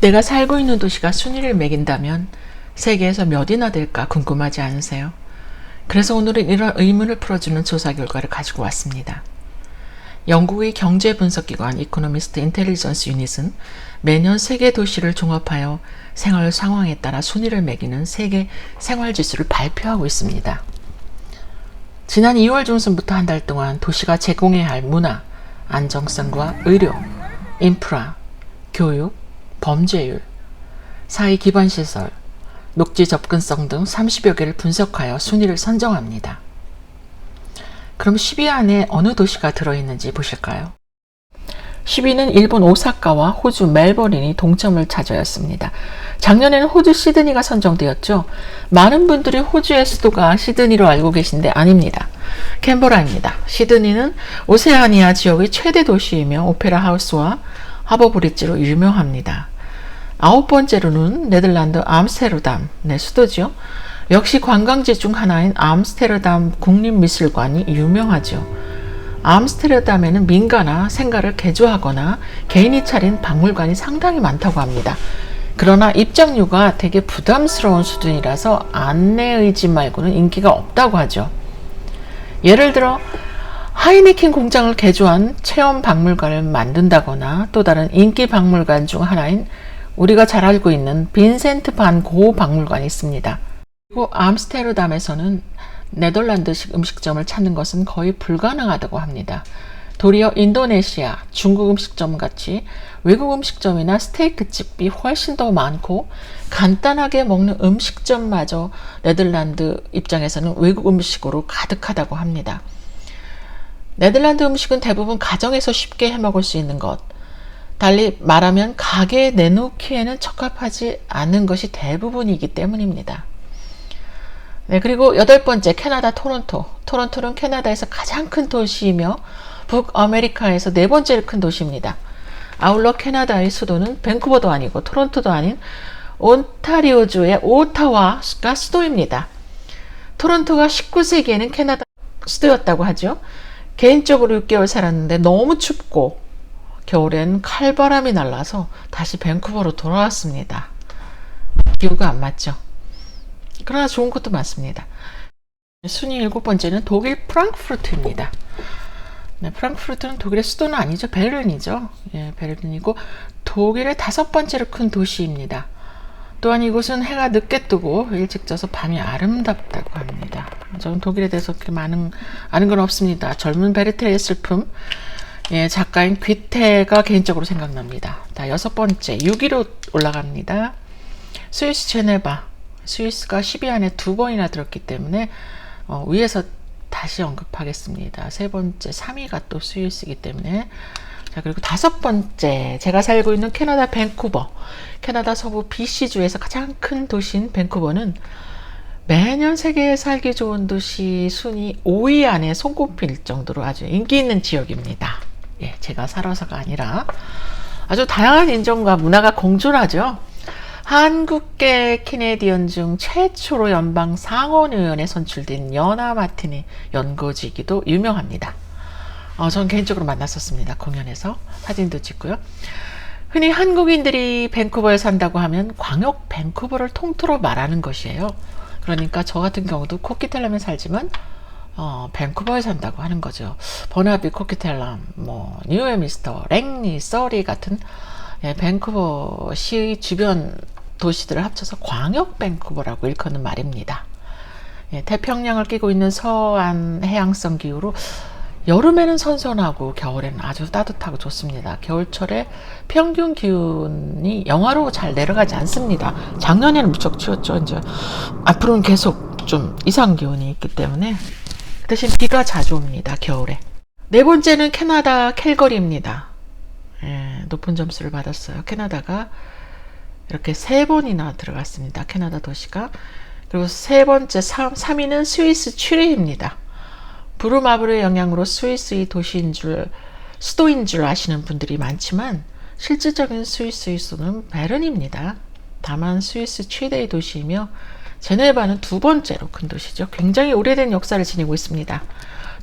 내가 살고 있는 도시가 순위를 매긴다면 세계에서 몇이나 될까 궁금하지 않으세요? 그래서 오늘은 이런 의문을 풀어주는 조사 결과를 가지고 왔습니다. 영국의 경제분석기관 이코노미스트 인텔리전스 유닛은 매년 세계 도시를 종합하여 생활 상황에 따라 순위를 매기는 세계 생활지수를 발표하고 있습니다. 지난 2월 중순부터 한 달 동안 도시가 제공해야 할 문화, 안정성과 의료, 인프라, 교육, 범죄율, 사회 기반시설, 녹지 접근성 등 30여 개를 분석하여 순위를 선정합니다. 그럼 10위 안에 어느 도시가 들어있는지 보실까요? 10위는 일본 오사카와 호주 멜버른이 동점을 차지하였습니다. 작년에는 호주 시드니가 선정되었죠. 많은 분들이 호주의 수도가 시드니로 알고 계신데 아닙니다. 캔버라입니다. 시드니는 오세아니아 지역의 최대 도시이며 오페라 하우스와 하버 브릿지로 유명합니다. 9번째로는 네덜란드 암스테르담의 수도죠. 역시 관광지 중 하나인 암스테르담 국립미술관이 유명하죠. 암스테르담에는 민가나 생가를 개조하거나 개인이 차린 박물관이 상당히 많다고 합니다. 그러나 입장료가 되게 부담스러운 수준이라서 안내의 집 말고는 인기가 없다고 하죠. 예를 들어 하이네켄 공장을 개조한 체험 박물관을 만든다거나 또 다른 인기 박물관 중 하나인 우리가 잘 알고 있는 빈센트 반 고 박물관이 있습니다. 그리고 암스테르담에서는 네덜란드식 음식점을 찾는 것은 거의 불가능하다고 합니다. 도리어 인도네시아, 중국 음식점 같이 외국 음식점이나 스테이크집이 훨씬 더 많고 간단하게 먹는 음식점마저 네덜란드 입장에서는 외국 음식으로 가득하다고 합니다. 네덜란드 음식은 대부분 가정에서 쉽게 해먹을 수 있는 것, 달리 말하면 가게에 내놓기에는 적합하지 않은 것이 대부분이기 때문입니다. 네, 그리고 8번째 캐나다 토론토. 토론토는 캐나다에서 가장 큰 도시이며 북아메리카에서 4번째로 큰 도시입니다. 아울러 캐나다의 수도는 밴쿠버도 아니고 토론토도 아닌 온타리오주의 오타와가 수도입니다. 토론토가 19세기에는 캐나다 수도였다고 하죠. 개인적으로 6개월 살았는데 너무 춥고 겨울엔 칼바람이 날라서 다시 밴쿠버로 돌아왔습니다. 기후가 안 맞죠. 그러나 좋은 것도 많습니다. 순위 7번째는 독일 프랑크푸르트입니다. 네, 프랑크푸르트는 독일의 수도는 아니죠. 베를린이죠. 예, 베를린이고 독일의 5번째로 큰 도시입니다. 또한 이곳은 해가 늦게 뜨고 일찍 져서 밤이 아름답다고 합니다. 저는 독일에 대해서 그렇게 아는 건 없습니다. 젊은 베르테의 슬픔, 예, 작가인 귀테가 개인적으로 생각납니다. 자, 6번째 6위로 올라갑니다. 스위스 제네바. 스위스가 10위 안에 2번이나 들었기 때문에 위에서 다시 언급하겠습니다. 3번째 3위가 또 스위스이기 때문에. 자, 그리고 5번째 제가 살고 있는 캐나다 밴쿠버. 캐나다 서부 BC주에서 가장 큰 도시인 밴쿠버는 매년 세계에 살기 좋은 도시 순위 5위 안에 손꼽힐 정도로 아주 인기 있는 지역입니다. 예, 제가 살아서가 아니라 아주 다양한 인종과 문화가 공존하죠. 한국계 캐네디언 중 최초로 연방 상원의원에 선출된 연아 마티니 연고지기도 유명합니다. 전 개인적으로 만났었습니다. 공연에서 사진도 찍고요. 흔히 한국인들이 밴쿠버에 산다고 하면 광역 밴쿠버를 통틀어 말하는 것이에요. 그러니까 저 같은 경우도 코키텔람에 살지만 밴쿠버에 산다고 하는 거죠. 버나비, 코키텔람, 뉴웨미스터, 랭리, 서리 같은 밴쿠버 시 주변 도시들을 합쳐서 광역 밴쿠버라고 일컫는 말입니다. 태평양을 끼고 있는 서안 해양성 기후로 여름에는 선선하고 겨울에는 아주 따뜻하고 좋습니다. 겨울철에 평균 기온이 영하로 잘 내려가지 않습니다. 작년에는 무척 추웠죠. 이제 앞으로는 계속 좀 이상 기온이 있기 때문에 대신 비가 자주 옵니다. 겨울에. 4번째는 캐나다 캘거리입니다. 예, 높은 점수를 받았어요. 캐나다가 이렇게 3번이나 들어갔습니다. 캐나다 도시가. 그리고 3위는 스위스 츄리히입니다. 부르마블의 영향으로 스위스의 수도인 줄 아시는 분들이 많지만 실질적인 스위스의 수도는 베른입니다. 다만 스위스 최대의 도시이며 제네바는 2번째로 큰 도시죠. 굉장히 오래된 역사를 지니고 있습니다.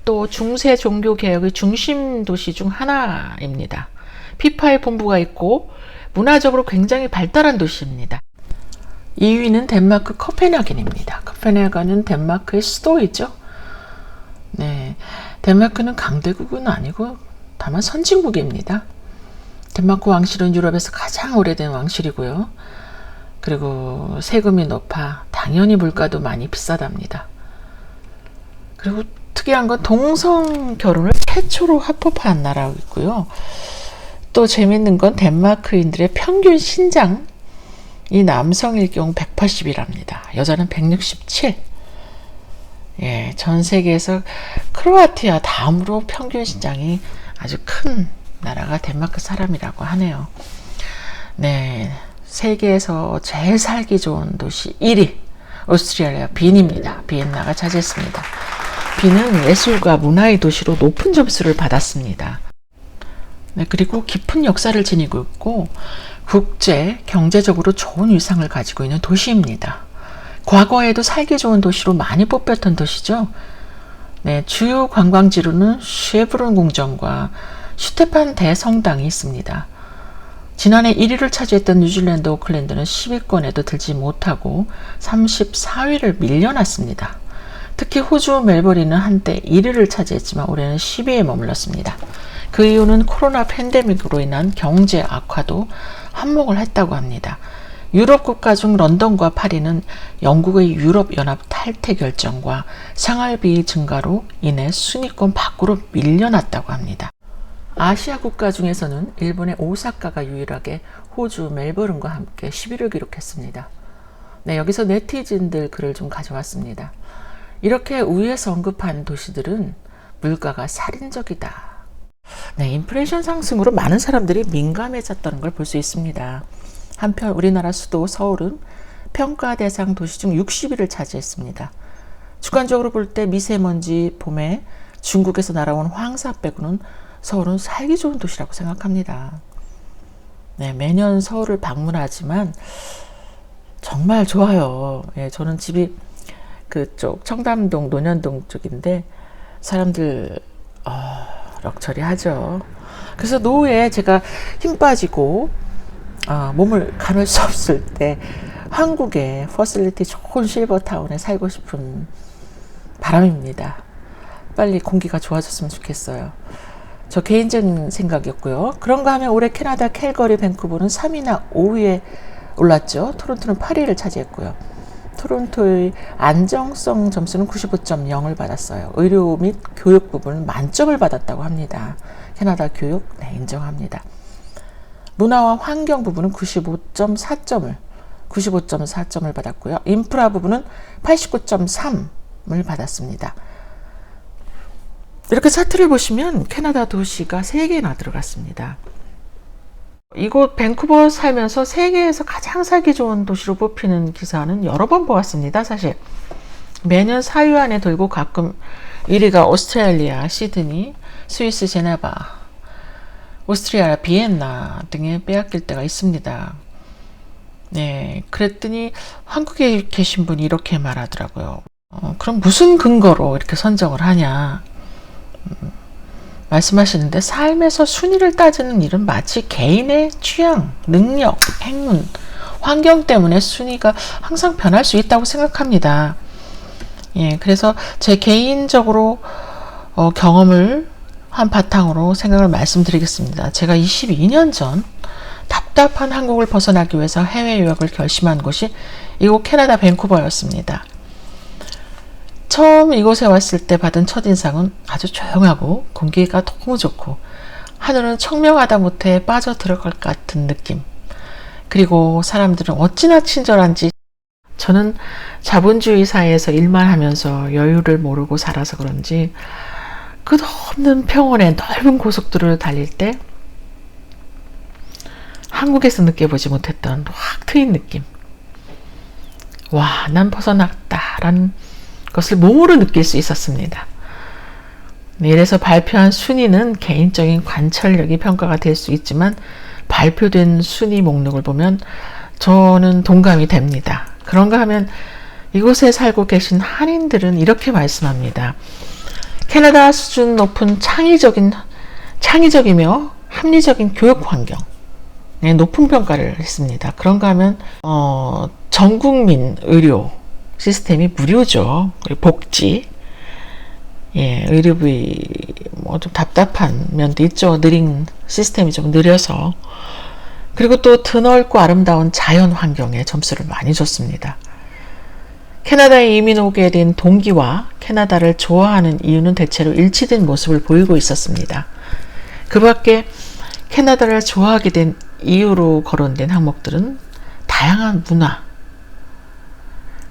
또 중세 종교 개혁의 중심 도시 중 하나입니다. 피파의 본부가 있고 문화적으로 굉장히 발달한 도시입니다. 2위는 덴마크 코펜하겐입니다. 코펜하겐은 덴마크의 수도이죠. 네, 덴마크는 강대국은 아니고 다만 선진국입니다. 덴마크 왕실은 유럽에서 가장 오래된 왕실이고요. 그리고 세금이 높아 당연히 물가도 많이 비싸답니다. 그리고 특이한 건 동성 결혼을 최초로 합법화한 나라이고요. 또 재밌는 건 덴마크인들의 평균 신장이 남성일 경우 180이랍니다. 여자는 167. 예, 전 세계에서 크로아티아 다음으로 평균 신장이 아주 큰 나라가 덴마크 사람이라고 하네요. 네, 세계에서 제일 살기 좋은 도시 1위 오스트리아 빈입니다. 비엔나가 차지했습니다. 빈은 예술과 문화의 도시로 높은 점수를 받았습니다. 네, 그리고 깊은 역사를 지니고 있고 국제 경제적으로 좋은 위상을 가지고 있는 도시입니다. 과거에도 살기 좋은 도시로 많이 뽑혔던 도시죠. 네, 주요 관광지로는 쉐브론 궁전과 슈테판 대성당이 있습니다. 지난해 1위를 차지했던 뉴질랜드 오클랜드는 10위권에도 들지 못하고 34위를 밀려났습니다. 특히 호주 멜버른은 한때 1위를 차지했지만 올해는 10위에 머물렀습니다. 그 이유는 코로나 팬데믹으로 인한 경제 악화도 한몫을 했다고 합니다. 유럽 국가 중 런던과 파리는 영국의 유럽연합 탈퇴 결정과 생활비 증가로 인해 순위권 밖으로 밀려났다고 합니다. 아시아 국가 중에서는 일본의 오사카가 유일하게 호주 멜버른과 함께 10위를 기록했습니다. 네, 여기서 네티즌들 글을 좀 가져왔습니다. 이렇게 위에서 언급한 도시들은 물가가 살인적이다. 네, 인플레이션 상승으로 많은 사람들이 민감해졌다는 걸 볼 수 있습니다. 한편 우리나라 수도 서울은 평가 대상 도시 중 60위를 차지했습니다. 주관적으로 볼 때 미세먼지, 봄에 중국에서 날아온 황사 빼고는 서울은 살기 좋은 도시라고 생각합니다. 네, 매년 서울을 방문하지만 정말 좋아요. 예, 저는 집이 그쪽 청담동 논현동 쪽인데 사람들 럭처리 하죠. 그래서 노후에 제가 힘 빠지고 몸을 가눌 수 없을 때 한국의 퍼실리티 좋은 실버타운에 살고 싶은 바람입니다. 빨리 공기가 좋아졌으면 좋겠어요. 저 개인적인 생각이었고요. 그런가 하면 올해 캐나다 캘거리 밴쿠버는 3위나 5위에 올랐죠. 토론토는 8위를 차지했고요. 토론토의 안정성 점수는 95.0을 받았어요. 의료 및 교육 부분은 만점을 받았다고 합니다. 캐나다 교육, 네, 인정합니다. 문화와 환경 부분은 95.4점을 받았고요. 인프라 부분은 89.3을 받았습니다. 이렇게 차트를 보시면 캐나다 도시가 3개나 들어갔습니다. 이곳 밴쿠버 살면서 세계에서 가장 살기 좋은 도시로 뽑히는 기사는 여러 번 보았습니다. 사실 매년 4위 안에 들고 가끔 1위가 오스트레일리아 시드니, 스위스 제네바, 오스트리아 비엔나 등에 빼앗길 때가 있습니다. 네, 그랬더니 한국에 계신 분이 이렇게 말하더라고요. 그럼 무슨 근거로 이렇게 선정을 하냐 말씀하시는데, 삶에서 순위를 따지는 일은 마치 개인의 취향, 능력, 행운, 환경 때문에 순위가 항상 변할 수 있다고 생각합니다. 예, 그래서 제 개인적으로 경험을 한 바탕으로 생각을 말씀드리겠습니다. 제가 22년 전 답답한 한국을 벗어나기 위해서 해외 유학을 결심한 곳이 이곳 캐나다 밴쿠버였습니다. 처음 이곳에 왔을 때 받은 첫인상은 아주 조용하고 공기가 너무 좋고 하늘은 청명하다 못해 빠져 들어갈 것 같은 느낌. 그리고 사람들은 어찌나 친절한지. 저는 자본주의 사회에서 일만 하면서 여유를 모르고 살아서 그런지 끝없는 평원의 넓은 고속도로를 달릴 때 한국에서 느껴보지 못했던 확 트인 느낌. 와, 난 벗어났다라는 것을 몸으로 느낄 수 있었습니다. 이래서 발표한 순위는 개인적인 관찰력이 평가가 될 수 있지만 발표된 순위 목록을 보면 저는 동감이 됩니다. 그런가 하면 이곳에 살고 계신 한인들은 이렇게 말씀합니다. 캐나다 수준 높은 창의적이며 합리적인 교육 환경, 높은 평가를 했습니다. 그런가 하면 전국민 의료 시스템이 무료죠. 그리고 복지, 의료비 뭐 좀 답답한 면도 있죠. 느린 시스템이 좀 느려서. 그리고 또 드넓고 아름다운 자연 환경에 점수를 많이 줬습니다. 캐나다에 이민 오게 된 동기와 캐나다를 좋아하는 이유는 대체로 일치된 모습을 보이고 있었습니다. 그 밖에 캐나다를 좋아하게 된 이유로 거론된 항목들은 다양한 문화,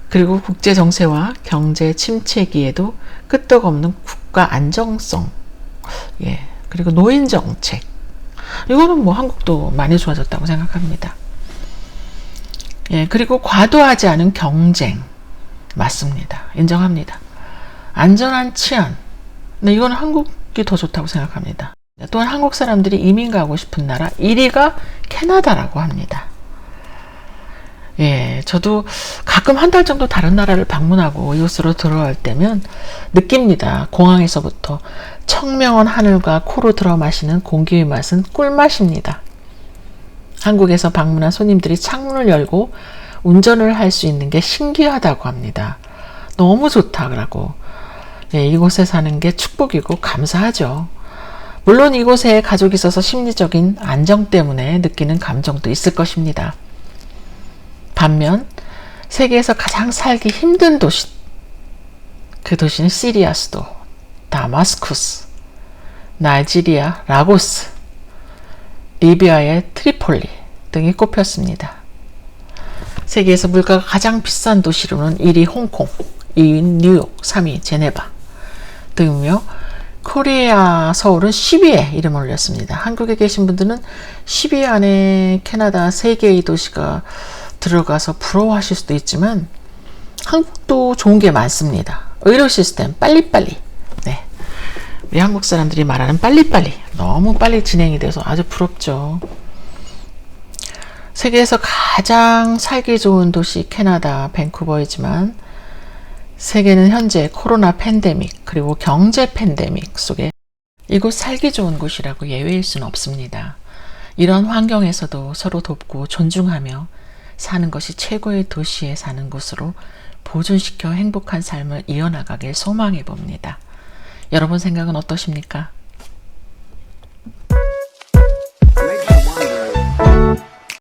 그리고 국제 정세와 경제 침체기에도 끄떡없는 국가 안정성, 그리고 노인 정책, 이거는 뭐 한국도 많이 좋아졌다고 생각합니다. 그리고 과도하지 않은 경쟁, 맞습니다. 인정합니다. 안전한 치안, 이거는 한국이 더 좋다고 생각합니다. 또한 한국 사람들이 이민 가고 싶은 나라 1위가 캐나다라고 합니다. 저도 가끔 한 달 정도 다른 나라를 방문하고 이곳으로 들어갈 때면 느낍니다. 공항에서부터 청명한 하늘과 코로 들어 마시는 공기의 맛은 꿀맛입니다. 한국에서 방문한 손님들이 창문을 열고 운전을 할 수 있는 게 신기하다고 합니다. 너무 좋다고. 이곳에 사는 게 축복이고 감사하죠. 물론 이곳에 가족이 있어서 심리적인 안정 때문에 느끼는 감정도 있을 것입니다. 반면 세계에서 가장 살기 힘든 도시, 그 도시는 시리아 수도, 다마스쿠스, 나이지리아, 라고스, 리비아의 트리폴리 등이 꼽혔습니다. 세계에서 물가가 가장 비싼 도시로는 1위 홍콩, 2위 뉴욕, 3위 제네바 등이며 코리아 서울은 10위에 이름을 올렸습니다. 한국에 계신 분들은 10위 안에 캐나다 3개의 도시가 들어가서 부러워하실 수도 있지만 한국도 좋은 게 많습니다. 의료 시스템 빨리빨리, 우리 한국 사람들이 말하는 빨리빨리, 너무 빨리 진행이 돼서 아주 부럽죠. 세계에서 가장 살기 좋은 도시 캐나다 밴쿠버이지만 세계는 현재 코로나 팬데믹 그리고 경제 팬데믹 속에 이곳 살기 좋은 곳이라고 예외일 수는 없습니다. 이런 환경에서도 서로 돕고 존중하며 사는 것이 최고의 도시에 사는 곳으로 보존시켜 행복한 삶을 이어나가길 소망해 봅니다. 여러분 생각은 어떠십니까?